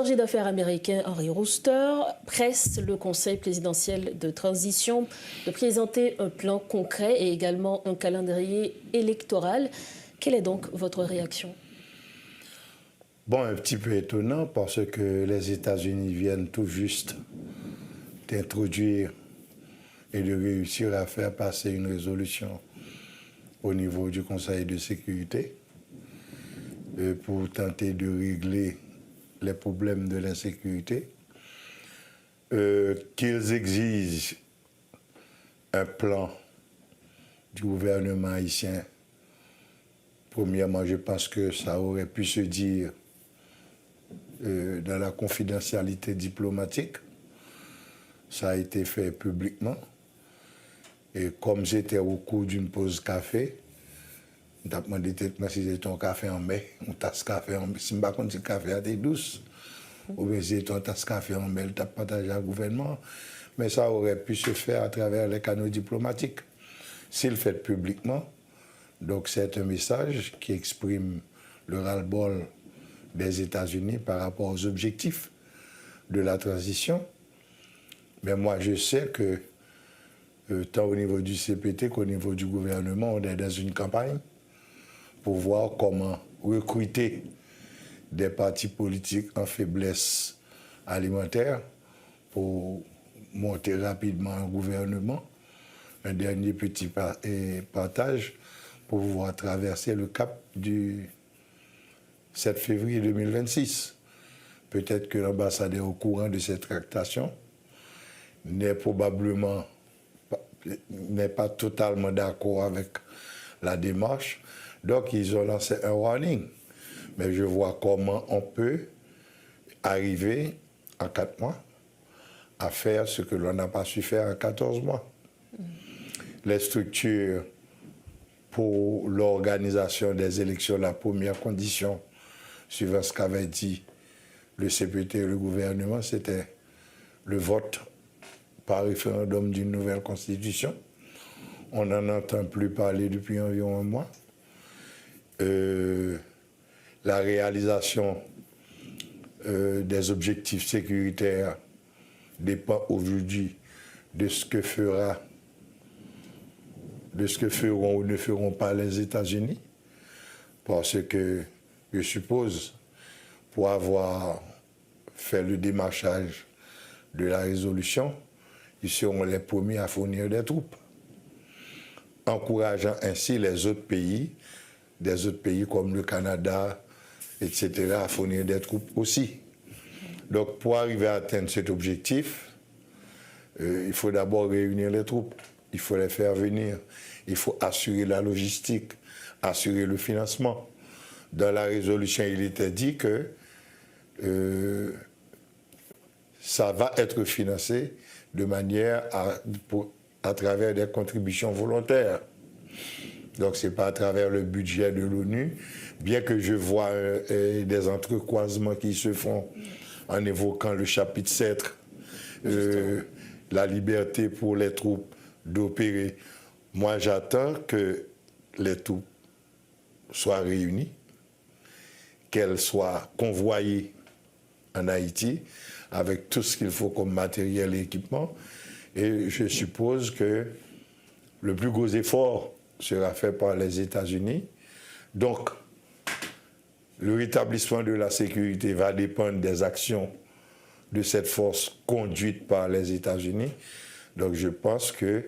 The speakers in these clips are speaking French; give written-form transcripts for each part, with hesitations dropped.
chargé d'affaires américain Henry Rooster presse le Conseil présidentiel de transition de présenter un plan concret et également un calendrier électoral. Quelle est donc votre réaction? Bon, un petit peu étonnant parce que les États-Unis viennent tout juste d'introduire et de réussir à faire passer une résolution au niveau du Conseil de sécurité pour tenter de régler les problèmes de l'insécurité, qu'ils exigent un plan du gouvernement haïtien. Premièrement, je pense que ça aurait pu se dire dans la confidentialité diplomatique. Ça a été fait publiquement. Et comme j'étais au cours d'une pause café, on t'a demandé si c'était ton café en mai, on tasse café en mai. Si je ne sais pas si le café a été douce, ou bien si ton tasse café en mai, tu as partagé au gouvernement. Mais ça aurait pu se faire à travers les canaux diplomatiques. S'il le fait publiquement, donc c'est un message qui exprime le ras-le-bol des États-Unis par rapport aux objectifs de la transition. Mais moi, je sais que tant au niveau du CPT qu'au niveau du gouvernement, on est dans une campagne pour voir comment recruter des partis politiques en faiblesse alimentaire pour monter rapidement un gouvernement. Un dernier petit partage pour pouvoir traverser le cap du 7 février 2026. Peut-être que l'ambassadeur au courant de cette tractation n'est pas totalement d'accord avec la démarche. Donc, ils ont lancé un warning. Mais je vois comment on peut arriver en 4 mois à faire ce que l'on n'a pas su faire en 14 mois. Les structures pour l'organisation des élections, la première condition, suivant ce qu'avait dit le CPT et le gouvernement, c'était le vote par référendum d'une nouvelle constitution. On n'en entend plus parler depuis environ un mois. La réalisation des objectifs sécuritaires dépend aujourd'hui de ce que feront ou ne feront pas les États-Unis. Parce que, je suppose, pour avoir fait le démarchage de la résolution, ils seront les premiers à fournir des troupes, encourageant ainsi les autres pays, des autres pays comme le Canada, etc., à fournir des troupes aussi. Donc, pour arriver à atteindre cet objectif, il faut d'abord réunir les troupes, il faut les faire venir, il faut assurer la logistique, assurer le financement. Dans la résolution, il était dit que ça va être financé de manière à travers des contributions volontaires. Donc, ce n'est pas à travers le budget de l'ONU, bien que je vois des entrecroisements qui se font en évoquant le chapitre 7, la liberté pour les troupes d'opérer. Moi, j'attends que les troupes soient réunies, qu'elles soient convoyées en Haïti avec tout ce qu'il faut comme matériel et équipement. Et je suppose que le plus gros effort sera fait par les États-Unis. Donc, le rétablissement de la sécurité va dépendre des actions de cette force conduite par les États-Unis. Donc, je pense que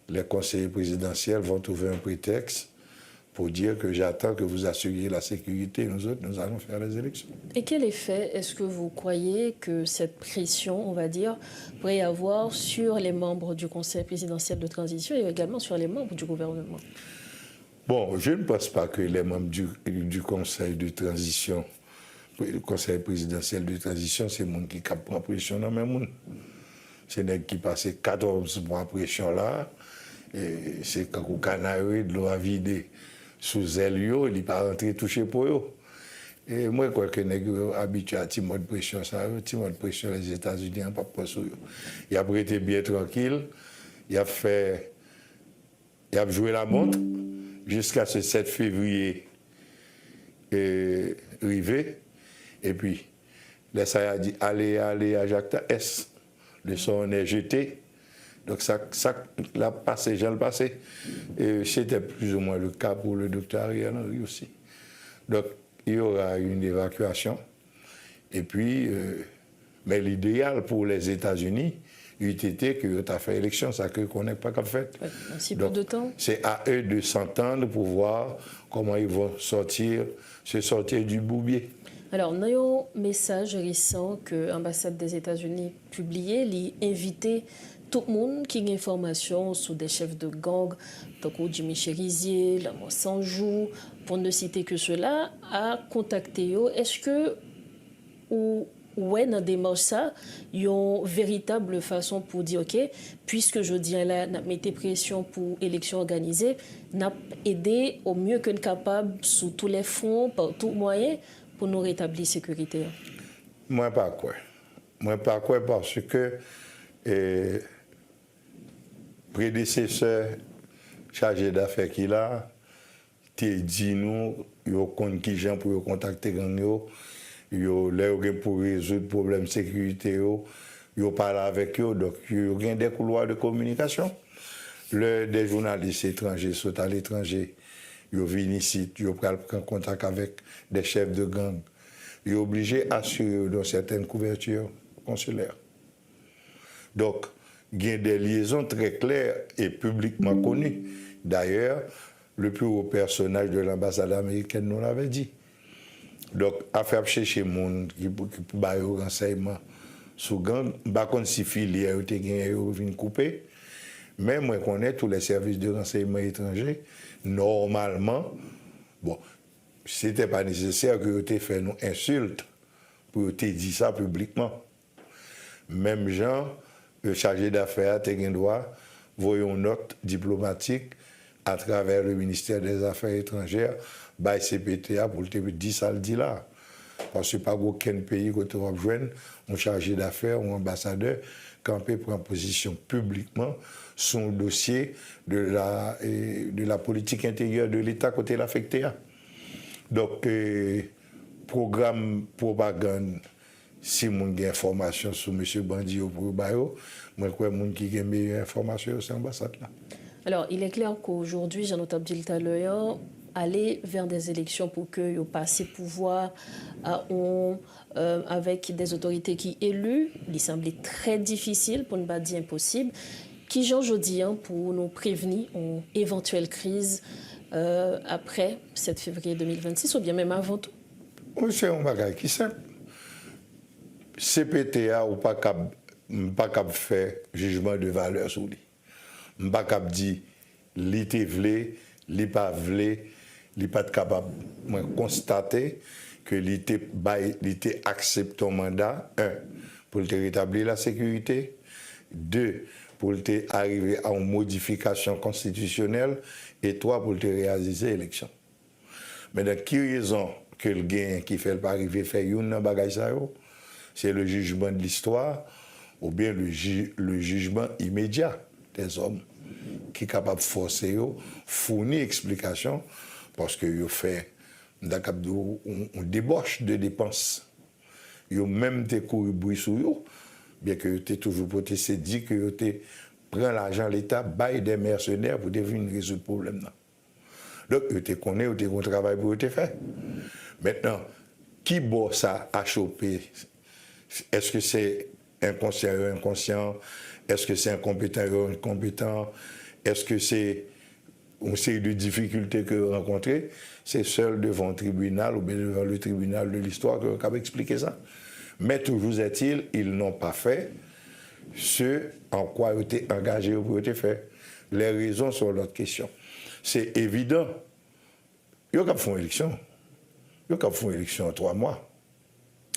les conseillers présidentiels vont trouver un prétexte pour dire que j'attends que vous assuriez la sécurité, nous autres, nous allons faire les élections. Et quel effet est-ce que vous croyez que cette pression, on va dire, pourrait avoir sur les membres du Conseil présidentiel de transition et également sur les membres du gouvernement? Bon, je ne pense pas que les membres du Conseil de transition, le Conseil présidentiel de transition, c'est le monde qui prend pression dans le monde. C'est les qui passent 14 mois de pression là, et c'est quand le canari de l'eau a vidé sous elle, il n'est pas rentré touché pour eux. Et moi, je crois que les gens habitués à ce mode de pression, ce mode de pression, les États-Unis n'ont pas pris sur eux. Il a été bien tranquille, il a joué la montre jusqu'à ce 7 février arrivé. Et puis, ça a dit allez à Jacta S. Le son est jeté. Donc ça l'a passé, j'ai le passé. Et c'était plus ou moins le cas pour le docteur Ariel Henry aussi. Donc il y aura une évacuation. Et puis, mais l'idéal pour les États-Unis, eût été que tu as fait élection, ça que qu'on n'est pas qu'à faire. Ouais, aussi peu de temps. C'est à eux de s'entendre pour voir comment ils vont se sortir du bourbier. Alors, nous avons un message récent que l'ambassade des États-Unis publié, l'invité tout le monde qui a une information sur des chefs de gang, comme Jimmy Cherizier, Lamont Sanjou, pour ne citer que cela, à contacter eux. Est-ce que, ou ouais, dans des démarche ça, il y a une véritable façon pour dire, OK, puisque je dis là, nous mettons pression pour l'élection organisée, nous aidé au mieux que nous capable sous tous les fronts, par tous moyens, pour nous rétablir la sécurité? Moi, pas quoi. Moi, pas quoi parce que prédécesseur chargé d'affaires qu'il a, t'es dit nous, il y a qui gens pour contacter gang yo, yo pour résoudre le problème de sécurité yo parle avec eux, donc yo gain des couloirs de communication. Des journalistes étrangers sont à l'étranger, ils viennent ici, ils prennent contact avec des chefs de gang. Ils sont obligés d'assurer dans certaines couvertures consulaires. Donc, il y a des liaisons très claires et publiquement connues. D'ailleurs, le plus haut personnage de l'ambassade américaine nous l'avait dit. Donc, à faire chercher les gens qui ont des renseignements sur gang, je ne sais pas si filière viennent couper, mais moi, je connais tous les services de renseignement étrangers. Normalement, bon, ce n'était pas nécessaire que vous fait une insulte pour te dire ça publiquement. Même gens, le chargé d'affaires, tu as le droit, voyons une note diplomatique à travers le ministère des Affaires étrangères, by CPTA pour te dire ça le dit là. Parce que pas aucun pays que tu vas joindre un chargé d'affaires ou un ambassadeur camper prend position publiquement sur un dossier de la politique intérieure de l'État côté l'affecté. Donc, programme propagande, si mon a information sur M. Bandio pour Bayo, moi, je crois que qui a meilleure information sur l'ambassade là. Alors, il est clair qu'aujourd'hui, Jean Abdil Taloyan, aller vers des élections pour que passe pouvoir avec des autorités qui élues, il semblait très difficile, pour ne pas dire impossible. Qui Jean Jodi pour nous prévenir une éventuelle crise après 7 février 2026 ou bien même avant tout? C'est un bagage qui est simple. CPTA ou pas capable faire jugement de valeur sur lui. Pas capable dire li te vle, li pas vle, li pas capable de constater que li te accepte ton mandat, 1, pour te rétablir la sécurité, 2, pour te arriver à une modification constitutionnelle, et 3, pour te réaliser l'élection. Mais dans quelle raison que le gain qui fait pas arriver faire une bagage ça, c'est le jugement de l'histoire ou bien le jugement immédiat des hommes qui est capable de forcer, fournir explication parce que vous fait on débauche de dépenses. Vous même te couru bruit sur vous, bien que vous toujours protesté, dit que vous prend l'argent de l'État, bail des mercenaires pour devenir résoudre le problème. Donc, vous te connaissez, vous avez un travail pour vous faire. Maintenant, qui bosse ça à choper? Est-ce que c'est inconscient ou inconscient? Est-ce que c'est incompétent ou incompétent? Est-ce que c'est une série de difficultés que vous rencontrez? C'est seul devant le tribunal ou bien devant le tribunal de l'histoire que vous avez expliqué ça. Mais toujours est-il, ils n'ont pas fait ce en quoi ils étaient engagés ou pour être fait. Les raisons sont l'autre question. C'est évident. Ils ont fait une élection. Ils ont fait une élection en 3 mois.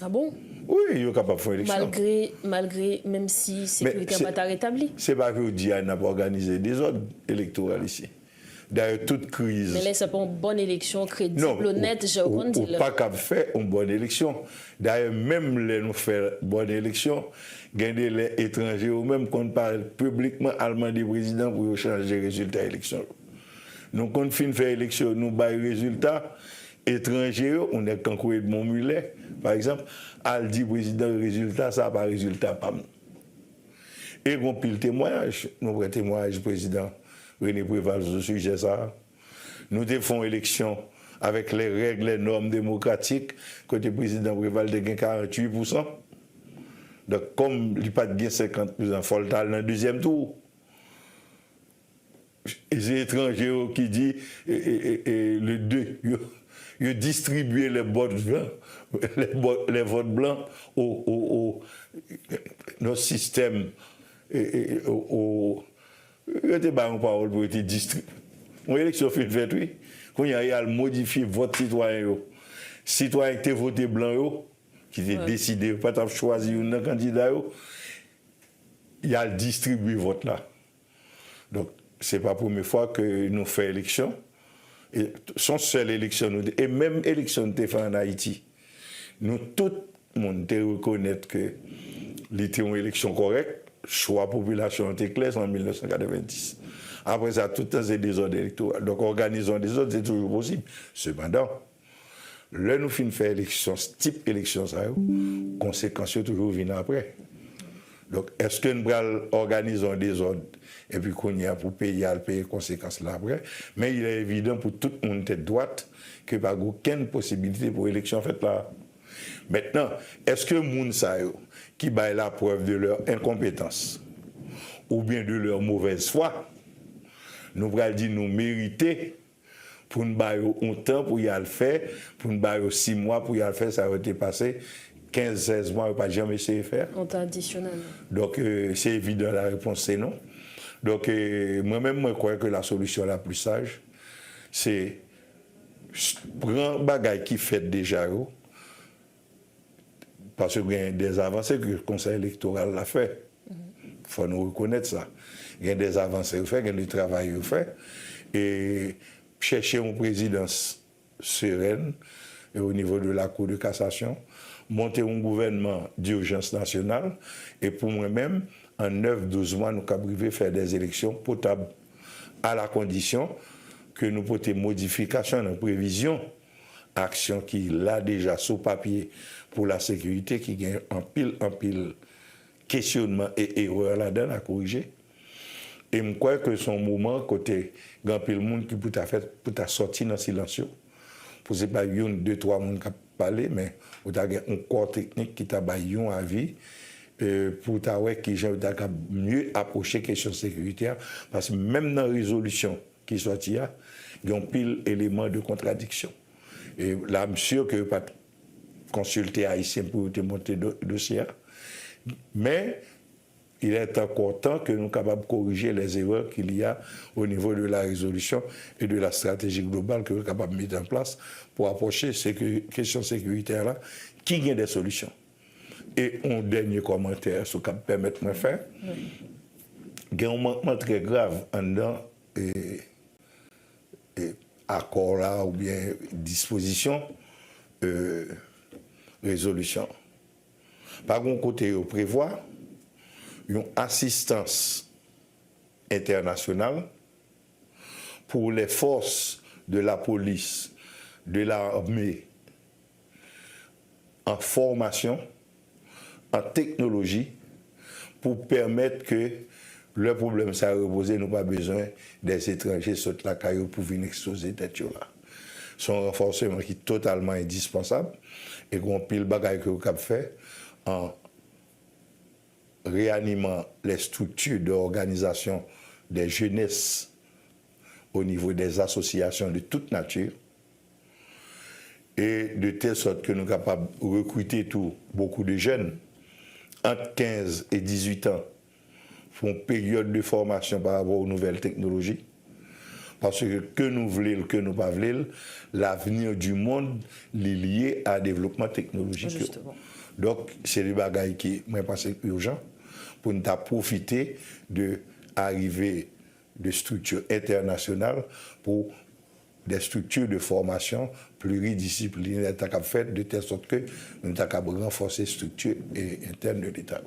Ah bon? Oui, ils sont capables de faire une élection. Malgré, même si la sécurité n'est pas rétablie. Ce n'est pas que vous dites qu'on n'a pas organisé des ordres électoraux ici. D'ailleurs, toute crise. Mais là, ce n'est pas une bonne élection crédible, honnête, j'ai aucun dit. Pas qu'à faire une bonne élection. D'ailleurs, même les nous faire une bonne élection, gagner les étrangers ou même qu'on parle publiquement allemand des présidents pour changer les résultats de l'élection. Nous, quand on fait l'élection, nous baillons les résultats étrangers, on est cancoué de Montmulet, par exemple, al dit président résultat, ça pas résultat, pas. Et on pile témoignage, nous prenons témoignage du président René Préval sur ce sujet ça. Nous défendons élection avec les règles, les normes démocratiques, côté président Préval de 48%. Donc comme il n'y a pas de 50%, il faut le dans le deuxième tour. Les étrangers qui disent le 2, ils distribuent les votes blancs, les votes blancs au notre système. Il y a des parole pour être distribué. L'élection fait oui. Quand il y a modifié votre citoyen, citoyen qui a voté blanc, qui a décidé, pas de choisir un candidat, il y a distribué le vote là. Donc, ce n'est pas la première fois que nous faisons élection. Et son seule élection, et même élection nous avons fait en Haïti, nous, tout le monde reconnaît que c'était une élection correcte. Choix de population était clair en 1990. Après ça, tout le temps, c'est des ordres électoraux. Donc, organisons des ordres, c'est toujours possible. Cependant, là, nous finissons faire élection, ce type d'élection, ça, conséquences toujours viennent après. Donc, est-ce que nous organisons des ordres et puis qu'on y a pour payer les conséquences là après? Mais il est évident pour tout le monde tête droite que n'y a aucune possibilité pour l'élection faite là. Maintenant, est-ce que les gens qui baillent la preuve de leur incompétence ou bien de leur mauvaise foi, nous allons dire nous mériter pour nous bailler un temps pour y le faire, pour nous bailler 6 mois pour y le faire, ça a été passé 15-16 mois, on n'a pas jamais essayé de faire. On t'a additionnel. Donc, c'est évident, la réponse c'est non. Donc, moi-même, je crois que la solution la plus sage, c'est prendre bagaille qui fait déjà, parce qu'il y a des avancées que le Conseil électoral a fait. Il faut nous reconnaître ça. Il y a des avancées fait, il y a du travail fait. Et chercher une présidence sereine et au niveau de la Cour de cassation, monter un gouvernement d'urgence nationale, et pour moi-même, en 9-12 mois, nous avons faire des élections potables, à la condition que nous portions modification dans la prévision, action qui l'a déjà sous papier pour la sécurité, qui gagne en pile questionnement et erreur là-dedans à corriger. Et je crois que son moment, côté grand pile monde qui peut sortir dans le silence, pour ce pas une, 2, 3 monde qui parler, mais vous avez un corps technique qui t'a baillé à vie pour qui mieux approcher la question sécuritaire, parce que même dans la résolution qui sortit, il y a un pile d'éléments de contradiction. Et là, je suis sûr que pas consulter Haïtien pour te monter le dossier, mais il est encore temps que nous sommes capables de corriger les erreurs qu'il y a au niveau de la résolution et de la stratégie globale que nous sommes capables de mettre en place pour approcher ces questions sécuritaires-là, qui gagne des solutions. Et un dernier commentaire, ce qui permet de me faire, il y a un manquement très grave en dedans accord là ou bien disposition, résolution. Par un côté, on prévoit une assistance internationale pour les forces de la police, de l'armée, en formation, en technologie, pour permettre que le problème ça reposer, nous pas besoin des étrangers sur la caillou pour venir exposer tête là. C'est un renforcement qui est totalement indispensable et qu'on pile bagaille que vous avez fait en réanimant les structures d'organisation des jeunesses au niveau des associations de toute nature et de telle sorte que nous sommes capables de recruter beaucoup de jeunes entre 15 et 18 ans pour une période de formation par rapport aux nouvelles technologies. Parce que nous voulons, que nous ne voulons pas, l'avenir du monde est lié à développement technologique. Justement. Donc, c'est des bagailles qui, moi, je pense, urgent pour nous profiter de l'arrivée de structures internationales pour des structures de formation pluridisciplinaires faites de telle sorte que nous sommes capables de renforcer les structures internes de l'État.